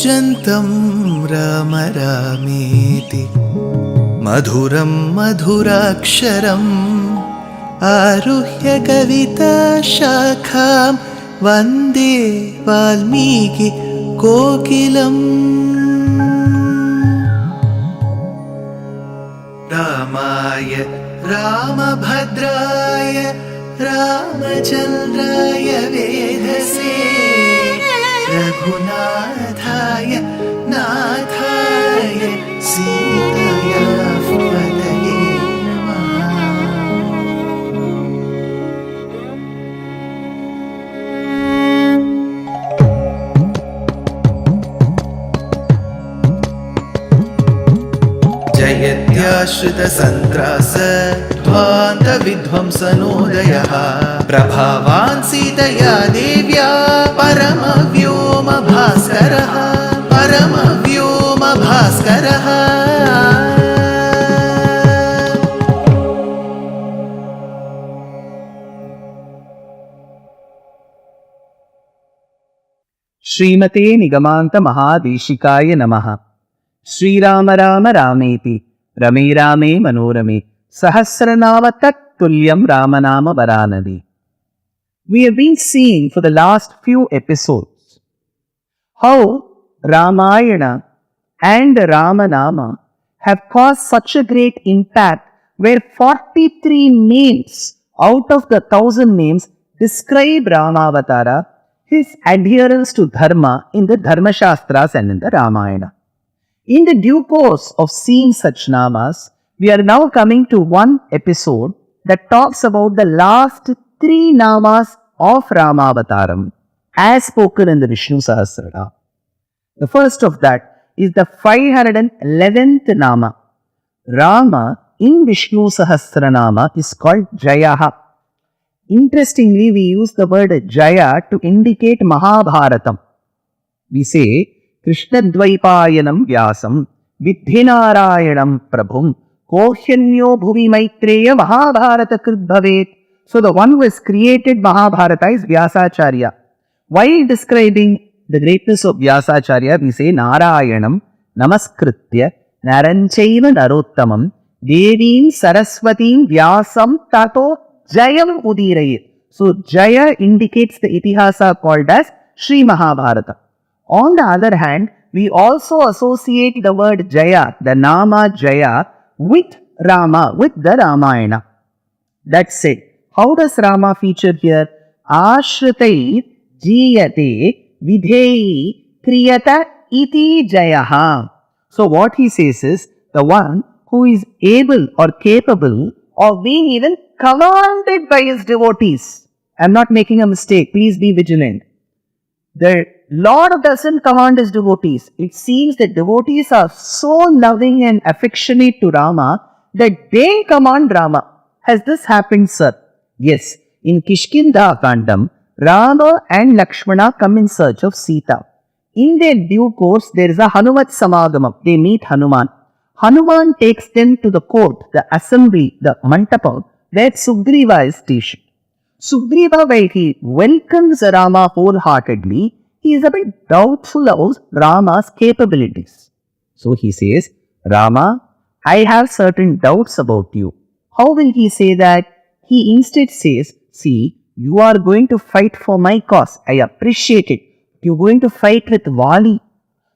कूजन्तं राम रामेति मधुरं मधुराक्षरम् आरुह्य कविताशाखां वन्दे वाल्मीकि कोकिलम्। रामाय रामभद्राय रामचन्द्राय वेधसे रघुनाथाय नाथाय सीताया पतये नमः। जयत्याश्रितसन्त्रास ध्वान्तविध्वंसनोदयः प्रभावान् सीतया देव्या परमव्योमभास्करः परमव्योमभास्करः। श्रीमते निगमान्त महादेशिकाय नमः। श्रीराम राम रामेति रमे रामे मनोरमे सहस्रनाम तत्तुल्यं रामनाम वरानने. We have been seeing for the last few episodes how Ramayana and Ramanama have caused such a great impact, where 43 names out of the 1,000 names describe Ramavatara, his adherence to Dharma in the Dharma Shastras and in the Ramayana. In the due course of seeing such namas, we are now coming to one episode that talks about the last 3 namas of Ramavataram as spoken in the Vishnu Sahasranaam. The first of that is the 511th nama. Rama in Vishnu Sahasranama is called Jayaha. Interestingly, we use the word Jaya to indicate Mahabharatam. We say, Krishna Dvaipayanam Vyasam Vidhinarayanam Prabhum Kohyanyo Bhuvi Maitreya Mahabharata Krit Bhavet. So the one who has created Mahabharata is Vyasacharya. While describing the greatness of Vyasacharya, we say Narayanam Namaskritya Naranchaiva Narottamam Devim Saraswatim Vyasam Tato Jayam Udirayet. So Jaya indicates the Itihasa called as Sri Mahabharata. On the other hand, we also associate the word Jaya, the Nama Jaya, with Rama, with the Ramayana. That's it. How does Rama feature here? Ashritai jiyate vidheyi kriyata iti Jayaha. So what he says is, the one who is able or capable of being even commanded by his devotees. I'm not making a mistake. Please be vigilant. The Lord doesn't command his devotees. It seems that devotees are so loving and affectionate to Rama that they command Rama. Has this happened, sir? Yes. In Yuddha Kandam, Rama and Lakshmana come in search of Sita. In their due course, there is a Hanumat Samagamam. They meet Hanuman. Hanuman takes them to the court, the assembly, the Mantapa, where Sugriva is stationed. Sugriva, while he welcomes Rama wholeheartedly, he is a bit doubtful of Rama's capabilities. So he says, Rama, I have certain doubts about you. How will he say that? He instead says, see, you are going to fight for my cause. I appreciate it. You are going to fight with Vali.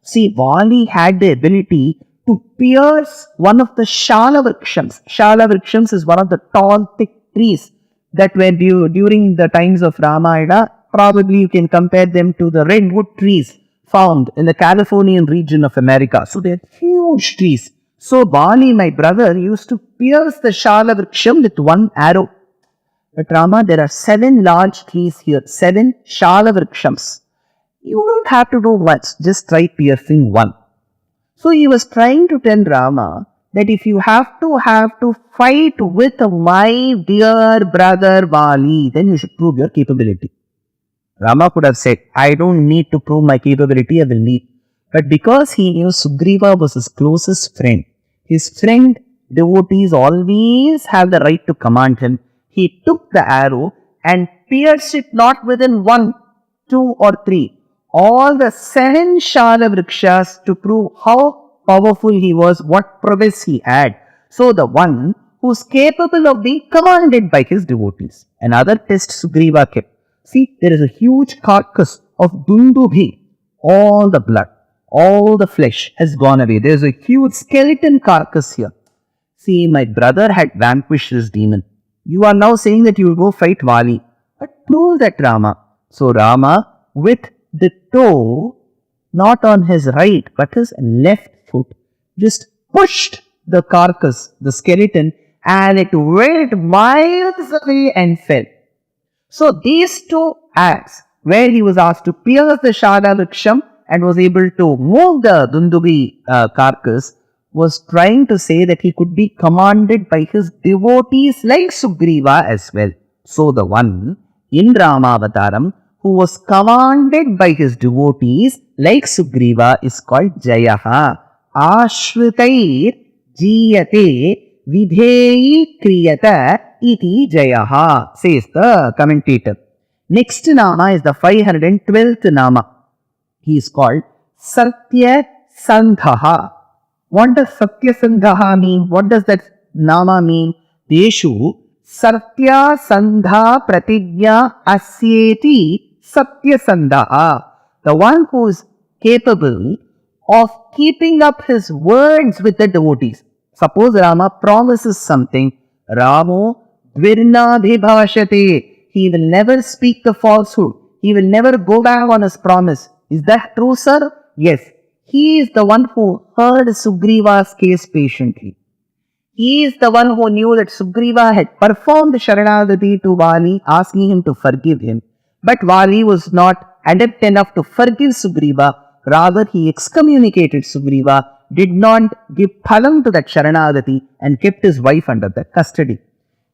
See, Vali had the ability to pierce one of the Shala Vrikshams. Shala Vrikshams is one of the tall, thick trees that were during the times of Ramayana. Probably you can compare them to the redwood trees found in the Californian region of America. So they are huge trees. So Bali, my brother, used to pierce the Shala Vriksham with one arrow. But Rama, there are 7 large trees here, 7 Shala Vrikshams. You don't have to do much, just try piercing one. So he was trying to tell Rama that if you have to fight with my dear brother Bali, then you should prove your capability. Rama could have said, I don't need to prove my capability, I will leave. But because he knew Sugriva was his closest friend, his friend devotees always have the right to command him, he took the arrow and pierced it not within 1, 2 or 3. all the 7 Shala Vrikshas to prove how powerful he was, what prowess he had. So the one who's capable of being commanded by his devotees. Another test Sugriva kept. See, there is a huge carcass of Dundubhi. All the blood, all the flesh has gone away. There is a huge skeleton carcass here. See, my brother had vanquished this demon. You are now saying that you will go fight Vali. But prove that, Rama. So Rama, with the toe, not on his right, but his left foot, just pushed the carcass, the skeleton, and it went miles away and fell. So these 2 acts, where he was asked to pierce the Shala Vriksham and was able to move the Dundubi carcass, was trying to say that he could be commanded by his devotees like Sugriva as well. So the one in Ramavataram who was commanded by his devotees like Sugriva is called Jayaha. Ashritair jiyate vidheyi kriyata iti Jayaha, says the commentator. Next Nama is the 512th Nama. He is called Satya Sandha. What does Satya Sandha mean? What does that Nama mean? Deshu Satya Sandha Pratigya Asyeti Satya Sandha. The one who is capable of keeping up his words with the devotees. Suppose Rama promises something. Ramo Dvirnadhibhashate. He will never speak the falsehood. He will never go back on his promise. Is that true, sir? Yes. He is the one who heard Sugriva's case patiently. He is the one who knew that Sugriva had performed Sharanagati to Vali, asking him to forgive him. But Vali was not adept enough to forgive Sugriva. Rather, he excommunicated Sugriva, did not give phalam to that Sharanagati, and kept his wife under the custody.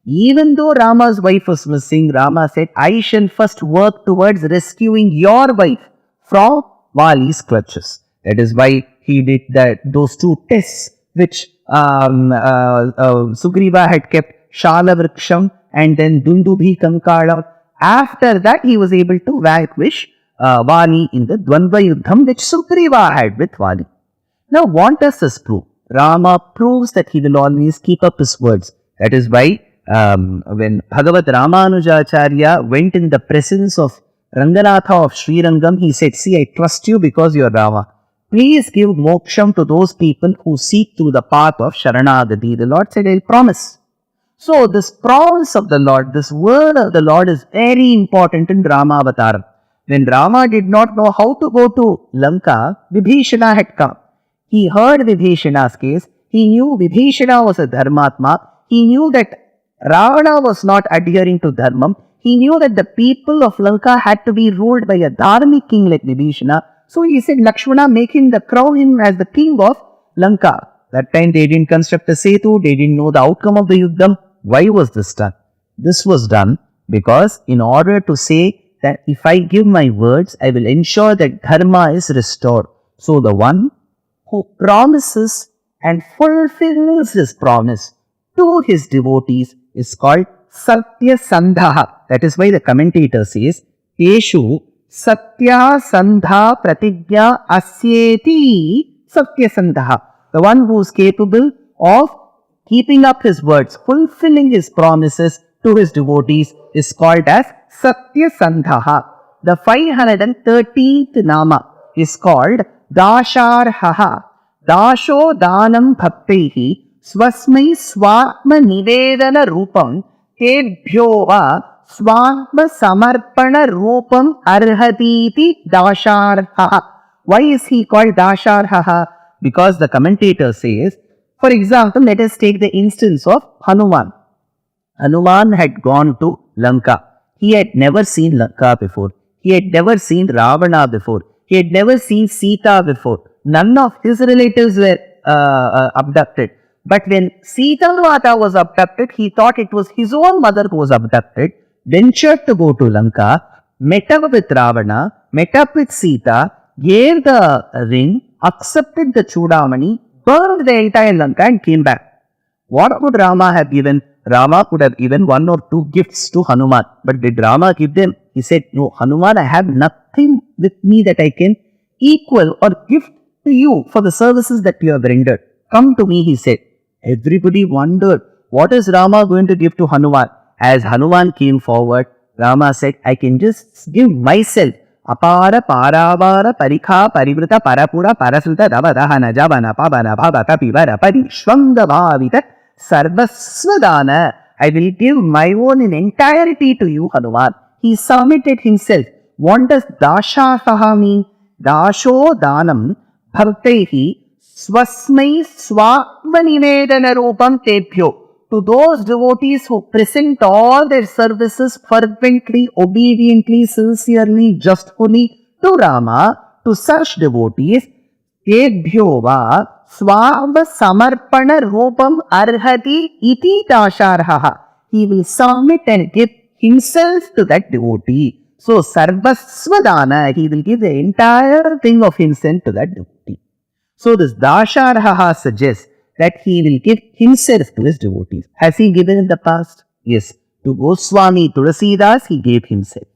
Even though Rama's wife was missing, Rama said, I shall first work towards rescuing your wife from Vali's clutches. That is why he did those 2 tests which Sugriva had kept, Shala Vriksham and then Dundubhi Kankala. After that, he was able to vanquish Vali in the Dvandva Yuddham which Sugriva had with Vali. Now, what does this prove? Rama proves that he will always keep up his words. That is why when Bhagavat Ramanujacharya went in the presence of Ranganatha of Srirangam, he said, see, I trust you because you are Rama. Please give moksham to those people who seek through the path of Sharanagati. The Lord said, I will promise. So, this promise of the Lord, this word of the Lord is very important in Ramavataram. When Rama did not know how to go to Lanka, Vibhishana had come. He heard Vibhishana's case. He knew Vibhishana was a Dharmatma. He knew that Ravana was not adhering to Dharmam. He knew that the people of Lanka had to be ruled by a Dharmic king like Vibhishana. So he said, Lakshmana, crown him as the king of Lanka. That time they didn't construct a setu, they didn't know the outcome of the Yuddham. Why was this done? This was done because in order to say that if I give my words, I will ensure that Dharma is restored. So the one who promises and fulfills his promise to his devotees is called Satya Sandha. That is why the commentator says, Teshu Satya Sandha Pratigya Asyeti Satya Sandha. The one who is capable of keeping up his words, fulfilling his promises to his devotees is called as Satya Sandha. The 513th Nama is called Dasharhaha. Dasho Danam Bhaktehi Swasmai Swatma Nivedana Rupam Tebhyova Swatma Samarpana Rupam Arhatiti Dasharhaha. Why is he called Dasharhaha? Because the commentator says, for example, let us take the instance of Hanuman. Hanuman had gone to Lanka. He had never seen Lanka before. He had never seen Ravana before. He had never seen Sita before. None of his relatives were abducted. But when Sita Mata was abducted, he thought it was his own mother who was abducted, ventured to go to Lanka, met up with Ravana, met up with Sita, gave the ring, accepted the Chudamani, burned the entire Lanka and came back. What could Rama have given? Rama could have given 1 or 2 gifts to Hanuman. But did Rama give them? He said, no, Hanuman, I have nothing with me that I can equal or gift to you for the services that you have rendered. Come to me, he said. Everybody wondered, what is Rama going to give to Hanuman? As Hanuman came forward, Rama said, I can just give myself. Apara paravara parikha parivrita parapura parasruta davadahana javana pavana bhavata pivara parishvanga bhavita sarvasvadana. I will give my own in entirety to you, Hanuman. He submitted himself. What does dashasaha mean? Dasho danam bhartehi swasmai swatmanivedana rupam tebhyo. To those devotees who present all their services fervently, obediently, sincerely, justfully to Rama, to such devotees, tebhyo va swava samarpana rupam arhati iti dasharhaha. He will submit and give himself to that devotee. So, sarvasvadana, he will give the entire thing of himself to that devotee. So, this dasharhaha suggests that he will give himself to his devotees. Has he given in the past? Yes. To Goswami Tulasidas, he gave himself.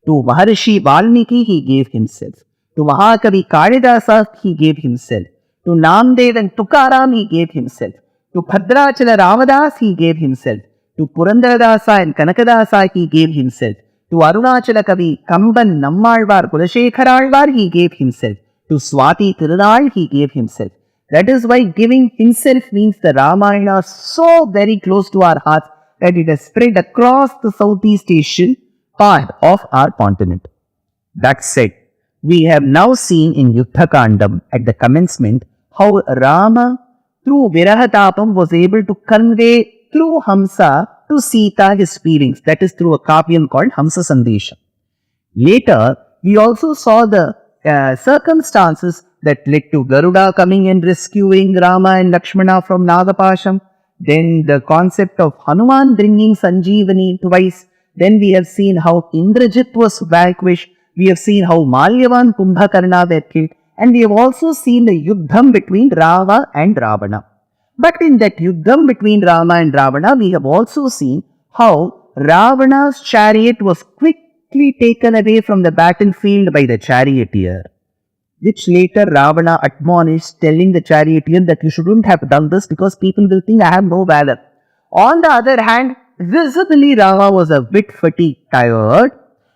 To Maharishi Valmiki, he gave himself. To Mahakavi Kalidasa, he gave himself. To Namdev and Tukaram, he gave himself. To Bhadrachala Ramadas, he gave himself. To Purandaradasa and Kanakadasa, he gave himself. To Arunachala Kavi Kamban Nammalvar Kulashekharalvar, he gave himself. To Swati Tirunal, he gave himself. That is why giving himself means the Ramayana so very close to our hearts that it has spread across the Southeast Asian part of our continent. That said, we have now seen in Yuddha Kandam at the commencement how Rama through Virahatapam was able to convey through Hamsa to Sita his feelings. That is through a kavyam called Hamsa Sandesha. Later, we also saw the circumstances that led to Garuda coming and rescuing Rama and Lakshmana from Nagapasham. Then the concept of Hanuman bringing Sanjeevani twice. Then we have seen how Indrajit was vanquished. We have seen how Malyavan Kumbhakarna were killed. And we have also seen the Yuddham between Rama and Ravana. But in that Yuddham between Rama and Ravana, we have also seen how Ravana's chariot was quickly taken away from the battlefield by the charioteer, which later Ravana admonished, telling the charioteer that you shouldn't have done this because people will think I have no valor. On the other hand, visibly Rama was a bit fatigued, tired,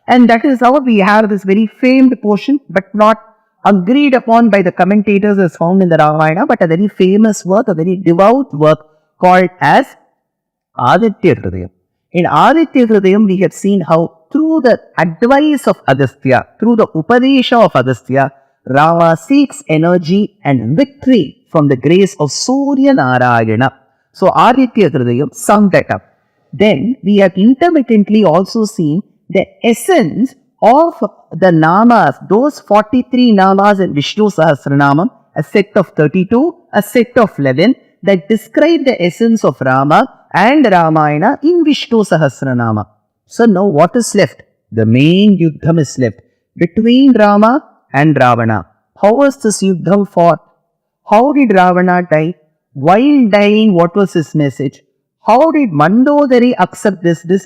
and that is how we have this very famed portion, but not agreed upon by the commentators as found in the Ramayana, but a very famous work, a very devout work called as Aditya Hridayam. In Aditya Hridayam, we have seen how through the advice of Agastya, through the Upadesha of Agastya, Rama seeks energy and victory from the grace of Surya Narayana. So Aditya Hridayam summed that up. Then we have intermittently also seen the essence of the namas, those 43 namas in Vishnu Sahasranamam, a set of 32, a set of 11 that describe the essence of Rama and Ramayana in Vishnu Sahasranama. So now what is left? The main Yuddham is left between Rama and Ravana. How was this Yuddham fought? How did Ravana die? While dying, what was his message? How did Mandodari accept this? Did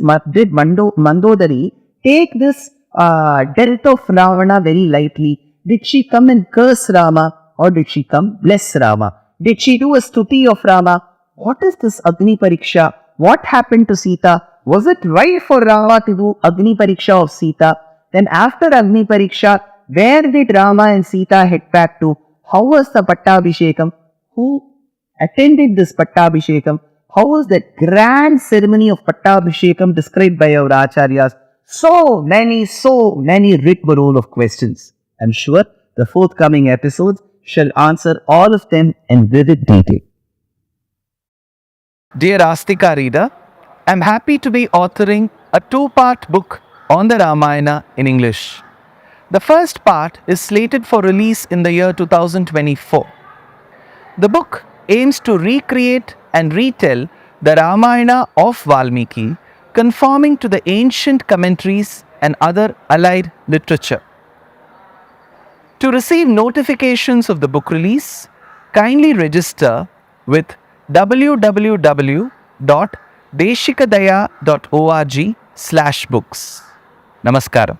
Mandodari take this death of Ravana very lightly? Did she come and curse Rama or did she come bless Rama? Did she do a stuti of Rama? What is this Agni Pariksha? What happened to Sita? Was it right for Rama to do Agni Pariksha of Sita? Then after Agni Pariksha, where did Rama and Sita head back to? How was the Pattabhishekam? Who attended this Pattabhishekam? How was that grand ceremony of Pattabhishekam described by our Acharyas? So many rigmarole of questions. I am sure the forthcoming episodes shall answer all of them in vivid detail. Dear Astika reader, I am happy to be authoring a 2-part book on the Ramayana in English. The first part is slated for release in the year 2024. The book aims to recreate and retell the Ramayana of Valmiki, conforming to the ancient commentaries and other allied literature. To receive notifications of the book release, kindly register with www.deshikadaya.org/books. Namaskaram.